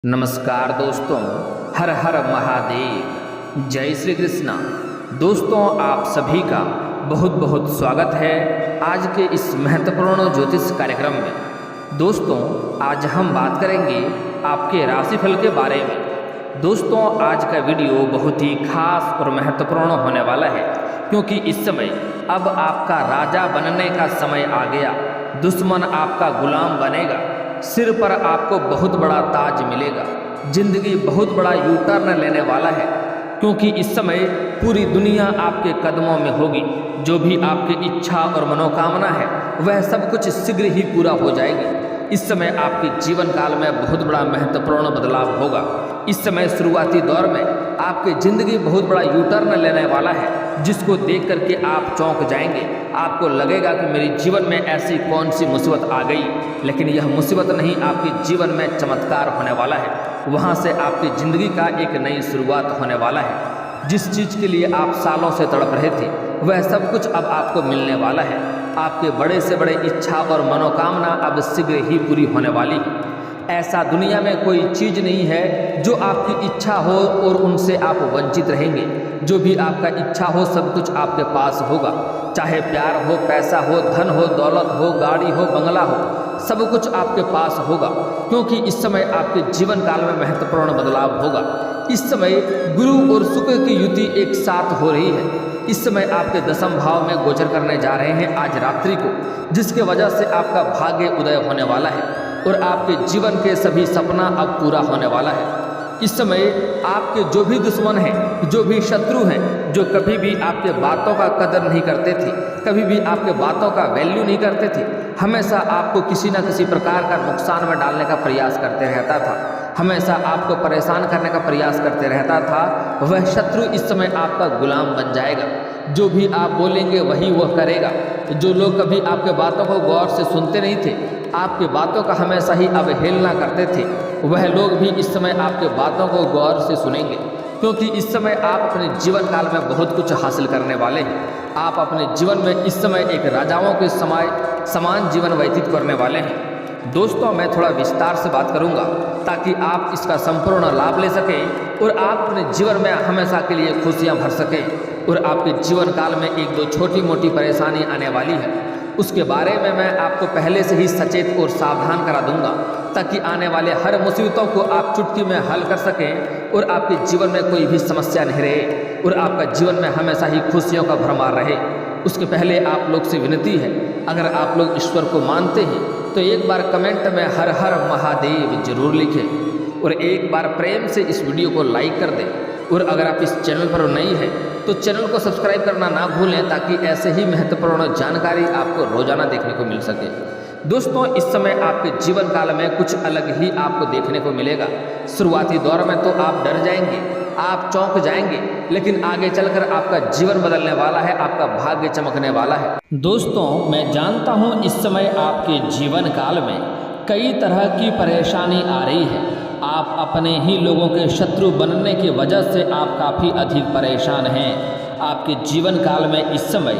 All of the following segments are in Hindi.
नमस्कार दोस्तों, हर हर महादेव, जय श्री कृष्णा। दोस्तों, आप सभी का बहुत बहुत स्वागत है आज के इस महत्वपूर्ण ज्योतिष कार्यक्रम में। दोस्तों, आज हम बात करेंगे आपके राशिफल के बारे में। दोस्तों, आज का वीडियो बहुत ही खास और महत्वपूर्ण होने वाला है, क्योंकि इस समय अब आपका राजा बनने का समय आ गया। दुश्मन आपका गुलाम बनेगा, सिर पर आपको बहुत बड़ा ताज मिलेगा। जिंदगी बहुत बड़ा यू टर्न लेने वाला है, क्योंकि इस समय पूरी दुनिया आपके कदमों में होगी। जो भी आपकी इच्छा और मनोकामना है वह सब कुछ शीघ्र ही पूरा हो जाएगी। इस समय आपके जीवन काल में बहुत बड़ा महत्वपूर्ण बदलाव होगा। इस समय शुरुआती दौर में आपकी ज़िंदगी बहुत बड़ा यू टर्न लेने वाला है, जिसको देख करके आप चौंक जाएंगे। आपको लगेगा कि मेरे जीवन में ऐसी कौन सी मुसीबत आ गई, लेकिन यह मुसीबत नहीं, आपके जीवन में चमत्कार होने वाला है। वहाँ से आपकी ज़िंदगी का एक नई शुरुआत होने वाला है। जिस चीज़ के लिए आप सालों से तड़प रहे थे वह सब कुछ अब आपको मिलने वाला है। आपके बड़े से बड़े इच्छा और मनोकामना अब शीघ्र ही पूरी होने वाली है। ऐसा दुनिया में कोई चीज़ नहीं है जो आपकी इच्छा हो और उनसे आप वंचित रहेंगे। जो भी आपका इच्छा हो सब कुछ आपके पास होगा, चाहे प्यार हो, पैसा हो, धन हो, दौलत हो, गाड़ी हो, बंगला हो, सब कुछ आपके पास होगा। क्योंकि इस समय आपके जीवन काल में महत्वपूर्ण बदलाव होगा। इस समय गुरु और शुक्र की युति एक साथ हो रही है। इस समय आपके दशम भाव में गोचर करने जा रहे हैं आज रात्रि को, जिसके वजह से आपका भाग्य उदय होने वाला है और आपके जीवन के सभी सपना अब पूरा होने वाला है। इस समय आपके जो भी दुश्मन हैं, जो भी शत्रु हैं, जो कभी भी आपके बातों का कदर नहीं करते थे, कभी भी आपके बातों का वैल्यू नहीं करते थे, हमेशा आपको किसी न किसी प्रकार का नुकसान में डालने का प्रयास करते रहता था, हमेशा आपको परेशान करने का प्रयास करते रहता था, वह शत्रु इस समय आपका गुलाम बन जाएगा। जो भी आप बोलेंगे वही वह करेगा। जो लोग कभी आपके बातों को गौर से सुनते नहीं थे, आपकी बातों का हमेशा ही अवहेलना करते थे, वह लोग भी इस समय आपके बातों को गौर से सुनेंगे। क्योंकि इस समय आप अपने जीवन काल में बहुत कुछ हासिल करने वाले हैं। आप अपने जीवन में इस समय एक राजाओं के समान जीवन व्यतीत करने वाले हैं। दोस्तों, मैं थोड़ा विस्तार से बात करूंगा ताकि आप इसका संपूर्ण लाभ ले सकें और आप अपने जीवन में हमेशा के लिए खुशियां भर सकें। और आपके जीवन काल में एक दो छोटी मोटी परेशानी आने वाली है, उसके बारे में मैं आपको पहले से ही सचेत और सावधान करा दूंगा, ताकि आने वाले हर मुसीबतों को आप चुटकी में हल कर सकें और आपके जीवन में कोई भी समस्या नहीं रहे और आपका जीवन में हमेशा ही खुशियों का भरमार रहे। उसके पहले आप लोग से विनती है, अगर आप लोग ईश्वर को मानते हैं तो एक बार कमेंट में हर हर महादेव जरूर लिखें और एक बार प्रेम से इस वीडियो को लाइक कर दें। और अगर आप इस चैनल पर नई हैं तो चैनल को सब्सक्राइब करना ना भूलें, ताकि ऐसे ही महत्वपूर्ण जानकारी आपको रोजाना देखने को मिल सके। दोस्तों, इस समय आपके जीवन काल में कुछ अलग ही आपको देखने को मिलेगा। शुरुआती दौर में तो आप डर जाएंगे, आप चौंक जाएंगे, लेकिन आगे चलकर आपका जीवन बदलने वाला है, आपका भाग्य चमकने वाला है। दोस्तों, मैं जानता हूँ इस समय आपके जीवन काल में कई तरह की परेशानी आ रही है। आप अपने ही लोगों के शत्रु बनने की वजह से आप काफ़ी अधिक परेशान हैं। आपके जीवन काल में इस समय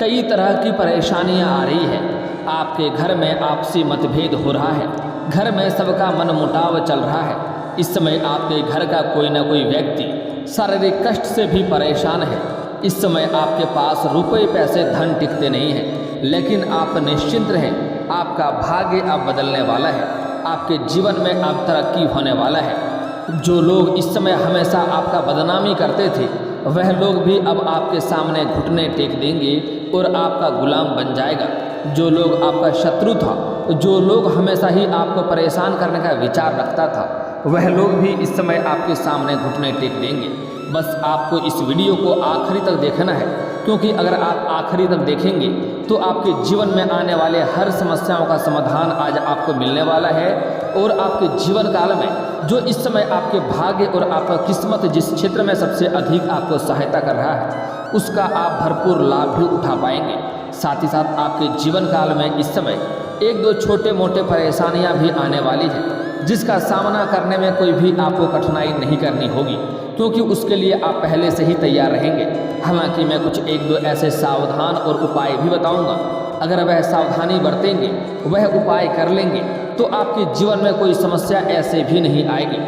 कई तरह की परेशानियां आ रही है। आपके घर में आपसी मतभेद हो रहा है, घर में सबका मनमुटाव चल रहा है। इस समय आपके घर का कोई ना कोई व्यक्ति शारीरिक कष्ट से भी परेशान है। इस समय आपके पास रुपए पैसे धन टिकते नहीं हैं, लेकिन आप निश्चिंत रहें, आपका भाग्य अब बदलने वाला है। आपके जीवन में अब तरक्की होने वाला है। जो लोग इस समय हमेशा आपका बदनामी करते थे वह लोग भी अब आपके सामने घुटने टेक देंगे और आपका गुलाम बन जाएगा। जो लोग आपका शत्रु था, जो लोग हमेशा ही आपको परेशान करने का विचार रखता था, वह लोग भी इस समय आपके सामने घुटने टेक देंगे। बस आपको इस वीडियो को आखिरी तक देखना है, क्योंकि अगर आप आखिरी तक देखेंगे तो आपके जीवन में आने वाले हर समस्याओं का समाधान आज आपको मिलने वाला है। और आपके जीवन काल में जो इस समय आपके भाग्य और आपका किस्मत जिस क्षेत्र में सबसे अधिक आपको सहायता कर रहा है, उसका आप भरपूर लाभ भी उठा पाएंगे। साथ ही साथ आपके जीवन काल में इस समय एक दो छोटे मोटे परेशानियां भी आने वाली है, जिसका सामना करने में कोई भी आपको कठिनाई नहीं करनी होगी, क्योंकि उसके लिए आप पहले से ही तैयार रहेंगे। हालांकि मैं कुछ एक दो ऐसे सावधान और उपाय भी बताऊंगा। अगर वह सावधानी बरतेंगे, वह उपाय कर लेंगे, तो आपके जीवन में कोई समस्या ऐसे भी नहीं आएगी।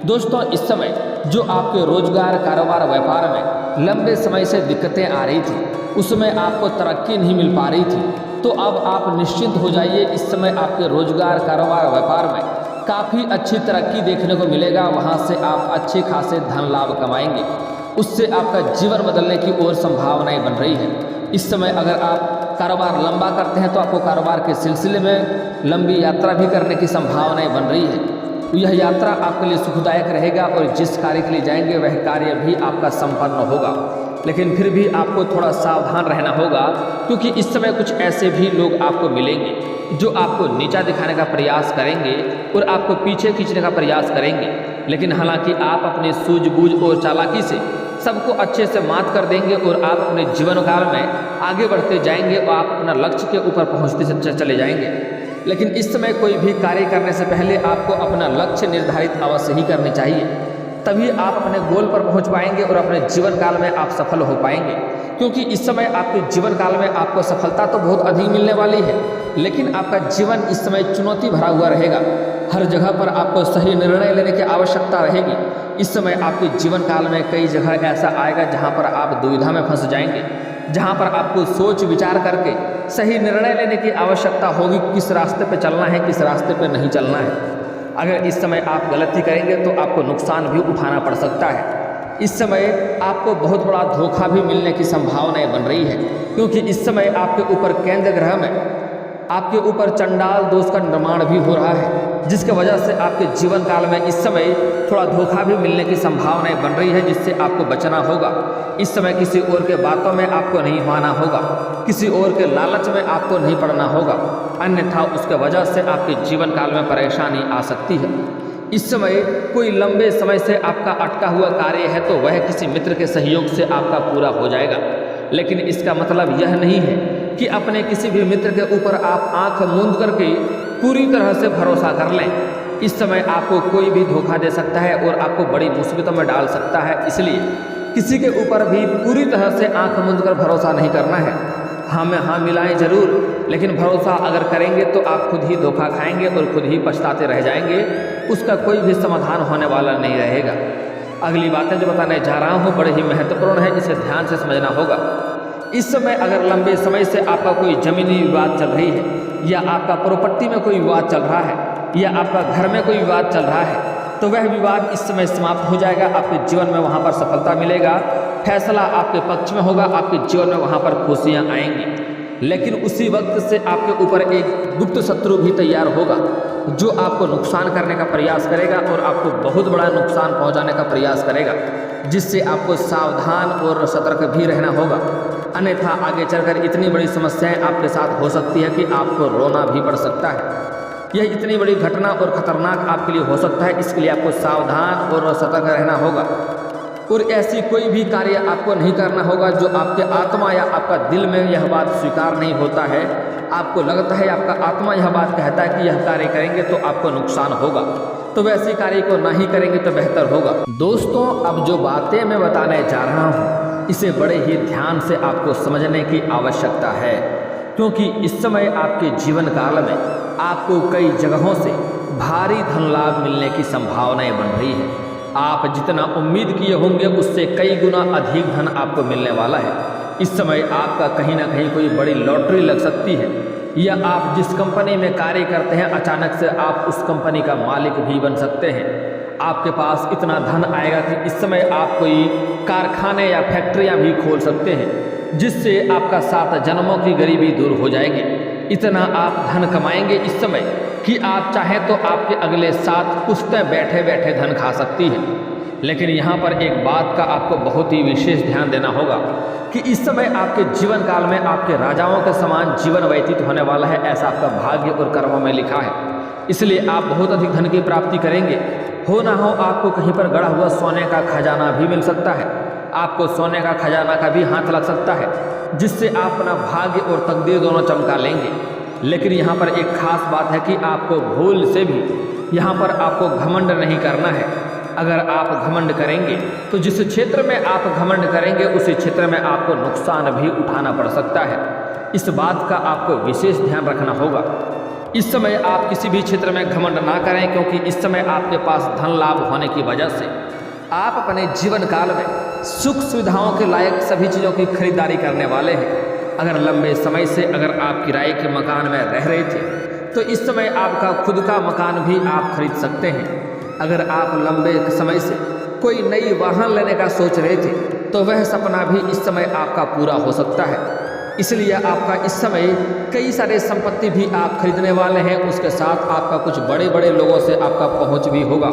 दोस्तों, इस समय जो आपके रोजगार, कारोबार, व्यापार में लंबे समय से दिक्कतें आ रही थी, उसमें आपको तरक्की नहीं मिल पा रही थी, तो अब आप निश्चिंत हो जाइए। इस समय आपके रोजगार, कारोबार, व्यापार में काफ़ी अच्छी तरक्की देखने को मिलेगा। वहाँ से आप अच्छे खासे धन लाभ कमाएंगे, उससे आपका जीवन बदलने की और संभावनाएं बन रही है। इस समय अगर आप कारोबार लंबा करते हैं तो आपको कारोबार के सिलसिले में लंबी यात्रा भी करने की संभावनाएं बन रही है। यह यात्रा आपके लिए सुखदायक रहेगा और जिस कार्य के लिए जाएंगे वह कार्य भी आपका संपन्न होगा। लेकिन फिर भी आपको थोड़ा सावधान रहना होगा, क्योंकि इस समय कुछ ऐसे भी लोग आपको मिलेंगे जो आपको नीचा दिखाने का प्रयास करेंगे और आपको पीछे खींचने का प्रयास करेंगे। लेकिन हालांकि आप अपने सूझबूझ और चालाकी से सबको अच्छे से मात कर देंगे और आप अपने जीवन काल में आगे बढ़ते जाएंगे और आप अपना लक्ष्य के ऊपर पहुँचते चले जाएंगे। लेकिन इस समय कोई भी कार्य करने से पहले आपको अपना लक्ष्य निर्धारित अवश्य ही करनी चाहिए, तभी आप अपने गोल पर पहुंच पाएंगे और अपने जीवन काल में आप सफल हो पाएंगे। क्योंकि इस समय आपके जीवन काल में आपको सफलता तो बहुत अधिक मिलने वाली है, लेकिन आपका जीवन इस समय चुनौती भरा हुआ रहेगा। हर जगह पर आपको सही निर्णय लेने की आवश्यकता रहेगी। इस समय आपके जीवन काल में कई जगह ऐसा आएगा जहाँ पर आप दुविधा में फंस जाएंगे, जहाँ पर आपको सोच विचार करके सही निर्णय लेने की आवश्यकता होगी, किस रास्ते पे चलना है, किस रास्ते पे नहीं चलना है। अगर इस समय आप गलती करेंगे तो आपको नुकसान भी उठाना पड़ सकता है। इस समय आपको बहुत बड़ा धोखा भी मिलने की संभावनाएं बन रही है, क्योंकि इस समय आपके ऊपर केंद्र ग्रह में आपके ऊपर चंडाल दोष का निर्माण भी हो रहा है, जिसके वजह से आपके जीवन काल में इस समय थोड़ा धोखा भी मिलने की संभावनाएं बन रही है, जिससे आपको बचना होगा। इस समय किसी और के बातों में आपको नहीं आना होगा, किसी और के लालच में आपको नहीं पड़ना होगा, अन्यथा उसके वजह से आपके जीवन काल में परेशानी आ सकती है। इस समय कोई लंबे समय से आपका अटका हुआ कार्य है तो वह किसी मित्र के सहयोग से आपका पूरा हो जाएगा। लेकिन इसका मतलब यह नहीं है कि अपने किसी भी मित्र के ऊपर आप आंख मूंद करके पूरी तरह से भरोसा कर लें। इस समय आपको कोई भी धोखा दे सकता है और आपको बड़ी मुसीबतों में डाल सकता है, इसलिए किसी के ऊपर भी पूरी तरह से आंख मूंद कर भरोसा नहीं करना है। हाँ में हाँ मिलाएं जरूर, लेकिन भरोसा अगर करेंगे तो आप खुद ही धोखा खाएंगे और खुद ही पछताते रह जाएंगे, उसका कोई भी समाधान होने वाला नहीं रहेगा। अगली बातें जो बताने जा रहा हूँ बड़े ही महत्वपूर्ण है, इसे ध्यान से समझना होगा। इस समय अगर लंबे समय से आपका कोई जमीनी विवाद चल रही है, या आपका प्रॉपर्टी में कोई विवाद चल रहा है, या आपका घर में कोई विवाद चल रहा है, तो वह विवाद इस समय समाप्त हो जाएगा। आपके जीवन में वहाँ पर सफलता मिलेगा, फैसला आपके पक्ष में होगा, आपके जीवन में वहाँ पर खुशियाँ आएंगी। लेकिन उसी वक्त से आपके ऊपर एक गुप्त शत्रु भी तैयार होगा जो आपको नुकसान करने का प्रयास करेगा और आपको बहुत बड़ा नुकसान पहुँचाने का प्रयास करेगा, जिससे आपको सावधान और सतर्क भी रहना होगा। अन्यथा आगे चलकर इतनी बड़ी समस्याएं आपके साथ हो सकती है कि आपको रोना भी पड़ सकता है। यह इतनी बड़ी घटना और खतरनाक आपके लिए हो सकता है, इसके लिए आपको सावधान और सतर्क रहना होगा। और ऐसी कोई भी कार्य आपको नहीं करना होगा जो आपके आत्मा या आपका दिल में यह बात स्वीकार नहीं होता है। आपको लगता है, आपका आत्मा यह बात कहता है कि यह कार्य करेंगे तो आपको नुकसान होगा, तो वैसे कार्य को ना ही करेंगे तो बेहतर होगा। दोस्तों, अब जो बातें मैं बताने जा रहा हूँ इसे बड़े ही ध्यान से आपको समझने की आवश्यकता है, क्योंकि इस समय आपके जीवन काल में आपको कई जगहों से भारी धन लाभ मिलने की संभावनाएं बन रही है। आप जितना उम्मीद किए होंगे उससे कई गुना अधिक धन आपको मिलने वाला है। इस समय आपका कहीं ना कहीं कोई बड़ी लॉटरी लग सकती है, या आप जिस कंपनी में कार्य करते हैं अचानक से आप उस कंपनी का मालिक भी बन सकते हैं। आपके पास इतना धन आएगा कि इस समय आप कोई कारखाने या फैक्ट्रियां भी खोल सकते हैं, जिससे आपका 7 जन्मों की गरीबी दूर हो जाएगी। इतना आप धन कमाएंगे इस समय कि आप चाहें तो आपके अगले 7 पुश्तें बैठे बैठे धन खा सकती हैं। लेकिन यहाँ पर एक बात का आपको बहुत ही विशेष ध्यान देना होगा कि इस समय आपके जीवन काल में आपके राजाओं के समान जीवन व्यतीत होने वाला है, ऐसा आपका भाग्य और कर्मों में लिखा है। इसलिए आप बहुत अधिक धन की प्राप्ति करेंगे। हो ना हो आपको कहीं पर गड़ा हुआ सोने का खजाना भी मिल सकता है, आपको सोने का खजाना का भी हाथ लग सकता है, जिससे आप अपना भाग्य और तकदीर दोनों चमका लेंगे। लेकिन यहाँ पर एक खास बात है कि आपको भूल से भी यहाँ पर आपको घमंड नहीं करना है। अगर आप घमंड करेंगे तो जिस क्षेत्र में आप घमंड करेंगे उसी क्षेत्र में आपको नुकसान भी उठाना पड़ सकता है। इस बात का आपको विशेष ध्यान रखना होगा। इस समय आप किसी भी क्षेत्र में घमंड ना करें, क्योंकि इस समय आपके पास धन लाभ होने की वजह से आप अपने जीवन काल में सुख सुविधाओं के लायक सभी चीज़ों की खरीदारी करने वाले हैं। अगर लंबे समय से अगर आप किराए के मकान में रह रहे थे तो इस समय आपका खुद का मकान भी आप खरीद सकते हैं। अगर आप लंबे समय से कोई नई वाहन लेने का सोच रहे थे तो वह सपना भी इस समय आपका पूरा हो सकता है। इसलिए आपका इस समय कई सारे संपत्ति भी आप खरीदने वाले हैं। उसके साथ आपका कुछ बड़े बड़े लोगों से आपका पहुंच भी होगा।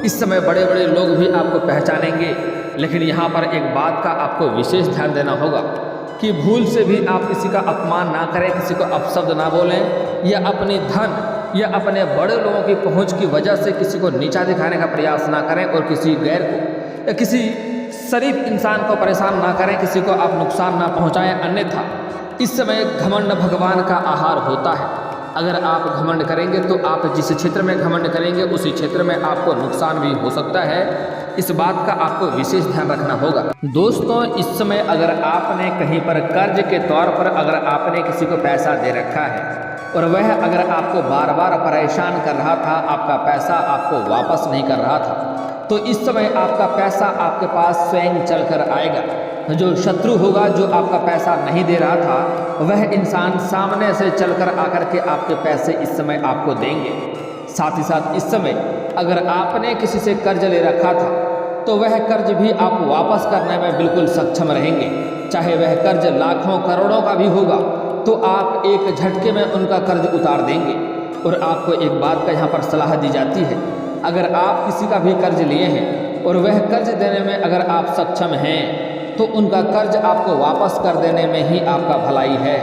इस समय बड़े बड़े लोग भी आपको पहचानेंगे। लेकिन यहाँ पर एक बात का आपको विशेष ध्यान देना होगा कि भूल से भी आप किसी का अपमान ना करें, किसी को अपशब्द ना बोलें, या अपनी धन या अपने बड़े लोगों की पहुंच की वजह से किसी को नीचा दिखाने का प्रयास ना करें और किसी गैर को या किसी शरीफ इंसान को परेशान ना करें, किसी को आप नुकसान ना पहुंचाएं। अन्यथा इस समय घमंड भगवान का आहार होता है। अगर आप घमंड करेंगे तो आप जिस क्षेत्र में घमंड करेंगे उसी क्षेत्र में आपको नुकसान भी हो सकता है। इस बात का आपको विशेष ध्यान रखना होगा। दोस्तों, इस समय अगर आपने कहीं पर कर्ज के तौर पर अगर आपने किसी को पैसा दे रखा है और वह अगर आपको बार बार परेशान कर रहा था, आपका पैसा आपको वापस नहीं कर रहा था, तो इस समय आपका पैसा आपके पास स्वयं चल कर आएगा। जो शत्रु होगा, जो आपका पैसा नहीं दे रहा था, वह इंसान सामने से चलकर आकर के आपके पैसे इस समय आपको देंगे। साथ ही साथ इस समय अगर आपने किसी से कर्ज ले रखा था तो वह कर्ज भी आप वापस करने में बिल्कुल सक्षम रहेंगे। चाहे वह कर्ज लाखों करोड़ों का भी होगा तो आप एक झटके में उनका कर्ज उतार देंगे। और आपको एक बात का यहाँ पर सलाह दी जाती है, अगर आप किसी का भी कर्ज लिए हैं और वह कर्ज देने में अगर आप सक्षम हैं तो उनका कर्ज आपको वापस कर देने में ही आपका भलाई है।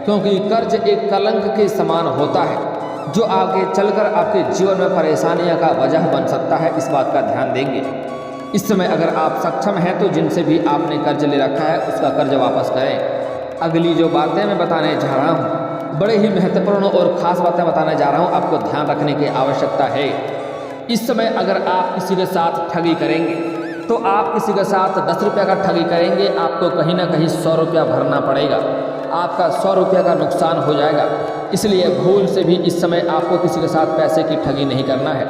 क्योंकि कर्ज एक कलंक के समान होता है जो आगे चलकर आपके जीवन में परेशानियों का वजह बन सकता है। इस बात का ध्यान देंगे। इस समय अगर आप सक्षम हैं तो जिनसे भी आपने कर्ज ले रखा है उसका कर्ज वापस करें। अगली जो बातें मैं बताने जा रहा हूँ बड़े ही महत्वपूर्ण और ख़ास बातें बताने जा रहा हूँ, आपको ध्यान रखने की आवश्यकता है। इस समय अगर आप किसी के साथ ठगी करेंगे तो आप किसी के साथ 10 रुपये का ठगी करेंगे, आपको कहीं ना कहीं 100 रुपया भरना पड़ेगा। आपका 100 रुपये का नुकसान हो जाएगा। इसलिए भूल से भी इस समय आपको किसी के साथ पैसे की ठगी नहीं करना है।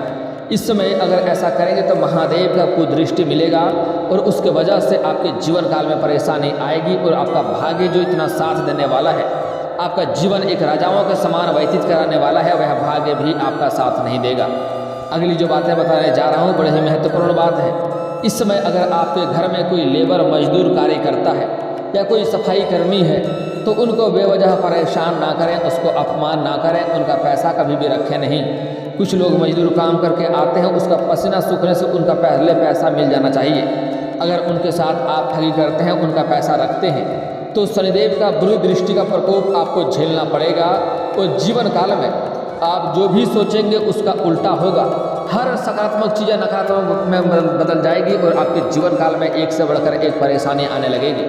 इस समय अगर ऐसा करेंगे तो महादेव का कुदृष्टि मिलेगा और उसके वजह से आपके जीवन काल में परेशानी आएगी और आपका भाग्य जो इतना साथ देने वाला है, आपका जीवन एक राजाओं के समान व्यतीत कराने वाला है, वह भाग्य भी आपका साथ नहीं देगा। अगली जो बातें बताने जा रहा हूँ बड़े ही महत्वपूर्ण बात है। इस समय अगर आपके घर में कोई लेबर मजदूर कार्य करता है या कोई सफाई कर्मी है तो उनको बेवजह परेशान ना करें, उसको अपमान ना करें, उनका पैसा कभी भी रखें नहीं। कुछ लोग मजदूर काम करके आते हैं, उसका पसीना सूखने से उनका पहले पैसा मिल जाना चाहिए। अगर उनके साथ आप ठगी करते हैं, उनका पैसा रखते हैं तो शनिदेव का बुरी दृष्टि का प्रकोप आपको झेलना पड़ेगा और जीवन काल में आप जो भी सोचेंगे उसका उल्टा होगा। हर सकारात्मक चीज़ें नकारात्मक में बदल जाएगी और आपके जीवन काल में एक से बढ़कर एक परेशानी आने लगेगी।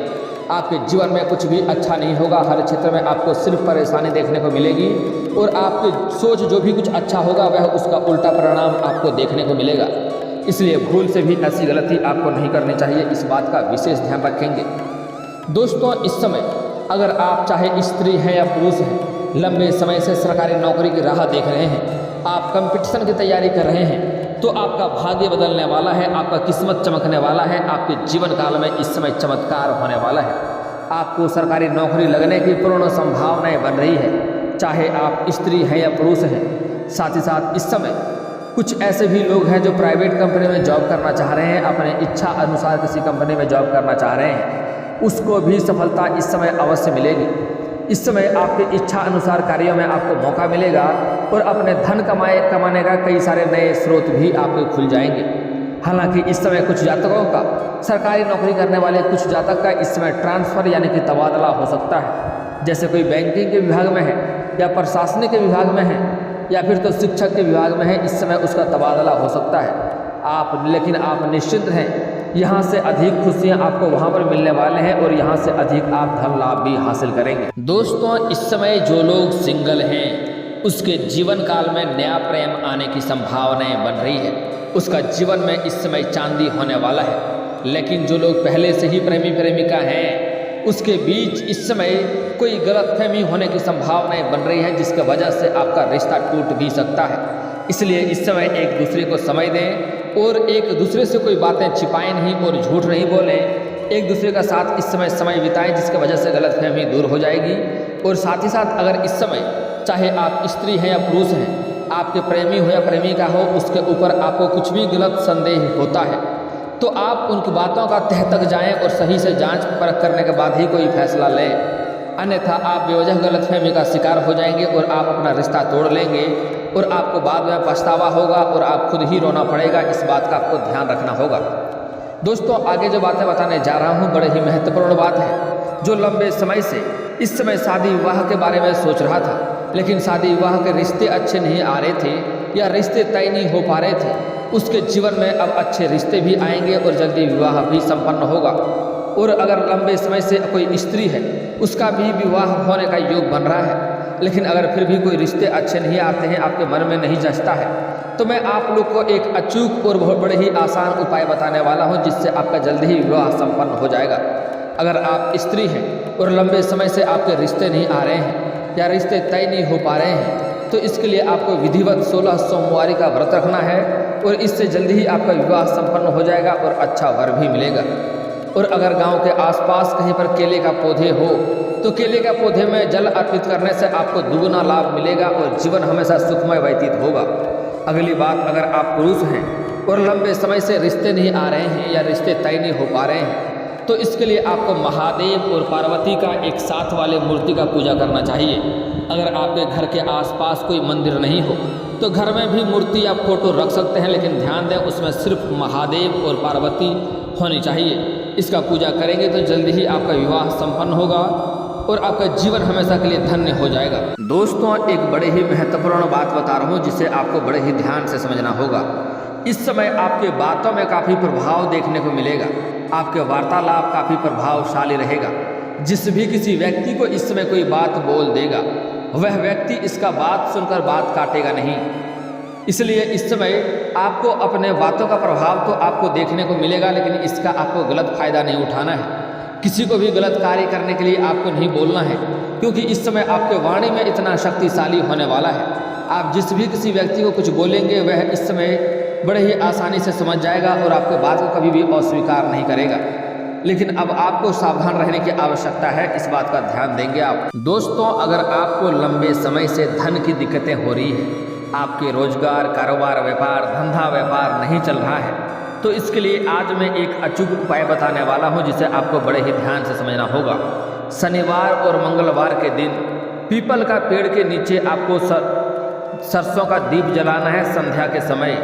आपके जीवन में कुछ भी अच्छा नहीं होगा। हर क्षेत्र में आपको सिर्फ परेशानी देखने को मिलेगी और आपकी सोच जो भी कुछ अच्छा होगा वह उसका उल्टा परिणाम आपको देखने को मिलेगा। इसलिए भूल से भी ऐसी गलती आपको नहीं करनी चाहिए। इस बात का विशेष ध्यान रखेंगे। दोस्तों, इस समय अगर आप चाहे स्त्री हैं या पुरुष हैं, लंबे समय से सरकारी नौकरी की राह देख रहे हैं, आप कंपटीशन की तैयारी कर रहे हैं, तो आपका भाग्य बदलने वाला है, आपका किस्मत चमकने वाला है। आपके जीवन काल में इस समय चमत्कार होने वाला है। आपको सरकारी नौकरी लगने की पूर्ण संभावनाएं बन रही है, चाहे आप स्त्री हैं या पुरुष हैं। साथ ही साथ इस समय कुछ ऐसे भी लोग हैं जो प्राइवेट कंपनी में जॉब करना चाह रहे हैं, अपने इच्छा अनुसार किसी कंपनी में जॉब करना चाह रहे हैं, उसको भी सफलता इस समय अवश्य मिलेगी। इस समय आपकी इच्छा अनुसार कार्यों में आपको मौका मिलेगा और अपने धन कमाने का कई सारे नए स्रोत भी आपके खुल जाएंगे। हालांकि इस समय कुछ जातकों का, सरकारी नौकरी करने वाले कुछ जातक का इस समय ट्रांसफ़र यानी कि तबादला हो सकता है। जैसे कोई बैंकिंग के विभाग में है या प्रशासनिक के विभाग में है या फिर तो शिक्षक के विभाग में है, इस समय उसका तबादला हो सकता है। लेकिन आप निश्चिंत हैं, यहाँ से अधिक खुशियाँ आपको वहाँ पर मिलने वाले हैं और यहाँ से अधिक आप धन लाभ भी हासिल करेंगे। दोस्तों, इस समय जो लोग सिंगल हैं उसके जीवन काल में नया प्रेम आने की संभावनाएं बन रही है। उसका जीवन में इस समय चांदी होने वाला है। लेकिन जो लोग पहले से ही प्रेमी प्रेमिका हैं उसके बीच इस समय कोई गलतफहमी होने की संभावनाएं बन रही है, जिसकी वजह से आपका रिश्ता टूट भी सकता है। इसलिए इस समय एक दूसरे को समय दें और एक दूसरे से कोई बातें छिपाएं नहीं और झूठ नहीं बोलें। एक दूसरे का साथ इस समय बिताएं, जिसकी वजह से गलतफहमी दूर हो जाएगी। और साथ ही साथ अगर इस समय चाहे आप स्त्री हैं या पुरुष हैं, आपके प्रेमी हो या प्रेमिका हो, उसके ऊपर आपको कुछ भी गलत संदेह होता है तो आप उनकी बातों का तह तक जाएं और सही से जांच परख करने के बाद ही कोई फैसला लें, अन्यथा आप बेवजह गलतफहमी का शिकार हो जाएंगे और आप अपना रिश्ता तोड़ लेंगे और आपको बाद में पछतावा होगा और आप खुद ही रोना पड़ेगा। इस बात का आपको ध्यान रखना होगा। दोस्तों, आगे जो बातें बताने जा रहा हूँ बड़े ही महत्वपूर्ण बात है। जो लंबे समय से इस समय शादी विवाह के बारे में सोच रहा था, लेकिन शादी विवाह के रिश्ते अच्छे नहीं आ रहे थे या रिश्ते तय नहीं हो पा रहे थे, उसके जीवन में अब अच्छे रिश्ते भी आएंगे और जल्दी विवाह भी संपन्न होगा। और अगर लंबे समय से कोई स्त्री है, उसका भी विवाह होने का योग बन रहा है, लेकिन अगर फिर भी कोई रिश्ते अच्छे नहीं आते हैं, आपके मन में नहीं जचता है, तो मैं आप लोग को एक अचूक और बहुत बड़े ही आसान उपाय बताने वाला हूं, जिससे आपका जल्दी ही विवाह संपन्न हो जाएगा। अगर आप स्त्री हैं और लंबे समय से आपके रिश्ते नहीं आ रहे हैं या रिश्ते तय नहीं हो पा रहे हैं, तो इसके लिए आपको विधिवत 16 सोमवारी का व्रत रखना है और इससे जल्दी ही आपका विवाह संपन्न हो जाएगा और अच्छा वर भी मिलेगा। और अगर गांव के आसपास कहीं पर केले का पौधे हो तो केले का पौधे में जल अर्पित करने से आपको दुगुना लाभ मिलेगा और जीवन हमेशा सुखमय व्यतीत होगा। अगली बात, अगर आप पुरुष हैं और लंबे समय से रिश्ते नहीं आ रहे हैं या रिश्ते तय नहीं हो पा रहे हैं, तो इसके लिए आपको महादेव और पार्वती का एक साथ वाले मूर्ति का पूजा करना चाहिए। अगर आपके घर के आसपास कोई मंदिर नहीं हो तो घर में भी मूर्ति या फोटो रख सकते हैं, लेकिन ध्यान दें उसमें सिर्फ महादेव और पार्वती होनी चाहिए। इसका पूजा करेंगे तो जल्दी ही आपका विवाह संपन्न होगा और आपका जीवन हमेशा के लिए धन्य हो जाएगा। दोस्तों, एक बड़े ही महत्वपूर्ण बात बता रहा हूँ जिसे आपको बड़े ही ध्यान से समझना होगा। इस समय आपके बातों में काफ़ी प्रभाव देखने को मिलेगा, आपके वार्तालाप काफ़ी प्रभावशाली रहेगा। जिस भी किसी व्यक्ति को इस समय कोई बात बोल देगा, वह व्यक्ति इसका बात सुनकर बात काटेगा नहीं। इसलिए इस समय आपको अपने बातों का प्रभाव तो आपको देखने को मिलेगा, लेकिन इसका आपको गलत फायदा नहीं उठाना है। किसी को भी गलत कार्य करने के लिए आपको नहीं बोलना है, क्योंकि इस समय आपके वाणी में इतना शक्तिशाली होने वाला है। आप जिस भी किसी व्यक्ति को कुछ बोलेंगे वह इस समय बड़े ही आसानी से समझ जाएगा और आपके बात को कभी भी अस्वीकार नहीं करेगा। लेकिन अब आपको सावधान रहने की आवश्यकता है, इस बात का ध्यान देंगे आप। दोस्तों, अगर आपको लंबे समय से धन की दिक्कतें हो रही है, आपके रोजगार, कारोबार, व्यापार, धंधा व्यापार नहीं चल रहा है, तो इसके लिए आज मैं एक अचूक उपाय बताने वाला हूं, जिसे आपको बड़े ही ध्यान से समझना होगा। शनिवार और मंगलवार के दिन पीपल का पेड़ के नीचे आपको सरसों का दीप जलाना है संध्या के समय।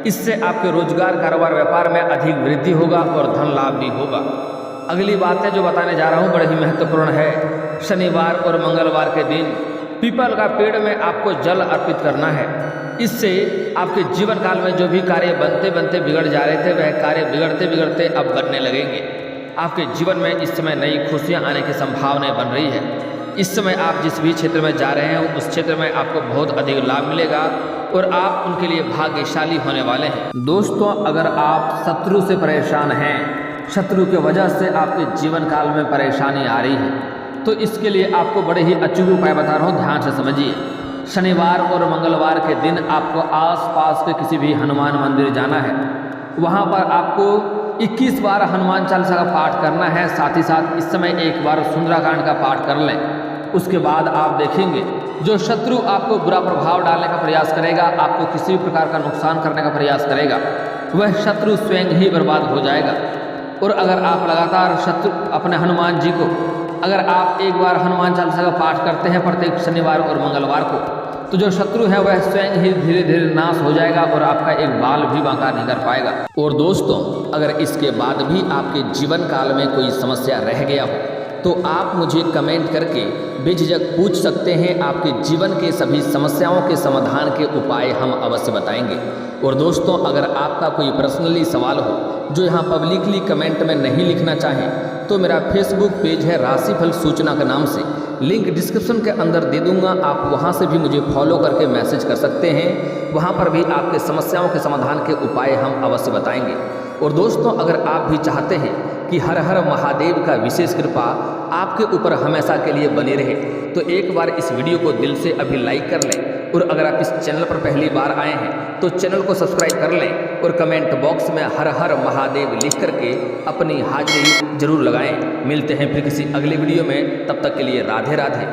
इससे आपके रोजगार, कारोबार, व्यापार में अधिक वृद्धि होगा और धन लाभ भी होगा। अगली बातें जो बताने जा रहा हूँ बड़ी ही महत्वपूर्ण है। शनिवार और मंगलवार के दिन पीपल का पेड़ में आपको जल अर्पित करना है। इससे आपके जीवन काल में जो भी कार्य बनते बनते बिगड़ जा रहे थे, वह कार्य बिगड़ते बिगड़ते अब बनने लगेंगे। आपके जीवन में इस समय नई खुशियाँ आने की संभावनाएं बन रही है। इस समय आप जिस भी क्षेत्र में जा रहे हैं उस क्षेत्र में आपको बहुत अधिक लाभ मिलेगा और आप उनके लिए भाग्यशाली होने वाले हैं। दोस्तों, अगर आप शत्रु से परेशान हैं, शत्रु की वजह से आपके जीवन काल में परेशानी आ रही है, तो इसके लिए आपको बड़े ही अचूक उपाय बता रहा हूँ, ध्यान से समझिए। शनिवार और मंगलवार के दिन आपको आसपास के किसी भी हनुमान मंदिर जाना है। वहाँ पर आपको 21 बार हनुमान चालीसा का पाठ करना है। साथ ही साथ इस समय एक बार सुंदराकांड का पाठ कर लें। उसके बाद आप देखेंगे जो शत्रु आपको बुरा प्रभाव डालने का प्रयास करेगा, आपको किसी भी प्रकार का नुकसान करने का प्रयास करेगा, वह शत्रु स्वयं ही बर्बाद हो जाएगा। और अगर आप लगातार शत्रु अपने हनुमान जी को, अगर आप एक बार हनुमान चालीसा का पाठ करते हैं प्रत्येक शनिवार और मंगलवार को, तो जो शत्रु है वह स्वयं ही धीरे धीरे नाश हो जाएगा और आपका एक बाल भी बांका नहीं कर पाएगा। और दोस्तों, अगर इसके बाद भी आपके जीवन काल में कोई समस्या रह गया हो तो आप मुझे कमेंट करके बेझिझक पूछ सकते हैं। आपके जीवन के सभी समस्याओं के समाधान के उपाय हम अवश्य बताएंगे। और दोस्तों, अगर आपका कोई पर्सनली सवाल हो जो यहाँ पब्लिकली कमेंट में नहीं लिखना चाहें, तो मेरा फेसबुक पेज है राशिफल सूचना के नाम से, लिंक डिस्क्रिप्शन के अंदर दे दूंगा। आप वहाँ से भी मुझे फॉलो करके मैसेज कर सकते हैं। वहाँ पर भी आपके समस्याओं के समाधान के उपाय हम अवश्य बताएंगे। और दोस्तों, अगर आप भी चाहते हैं कि हर हर महादेव का विशेष कृपा आपके ऊपर हमेशा के लिए बनी रहे। तो एक बार इस वीडियो को दिल से अभी लाइक कर लें और अगर आप इस चैनल पर पहली बार आए हैं तो चैनल को सब्सक्राइब कर लें और कमेंट बॉक्स में हर हर महादेव लिख करके अपनी हाजिरी जरूर लगाएं। मिलते हैं फिर किसी अगले वीडियो में, तब तक के लिए राधे राधे।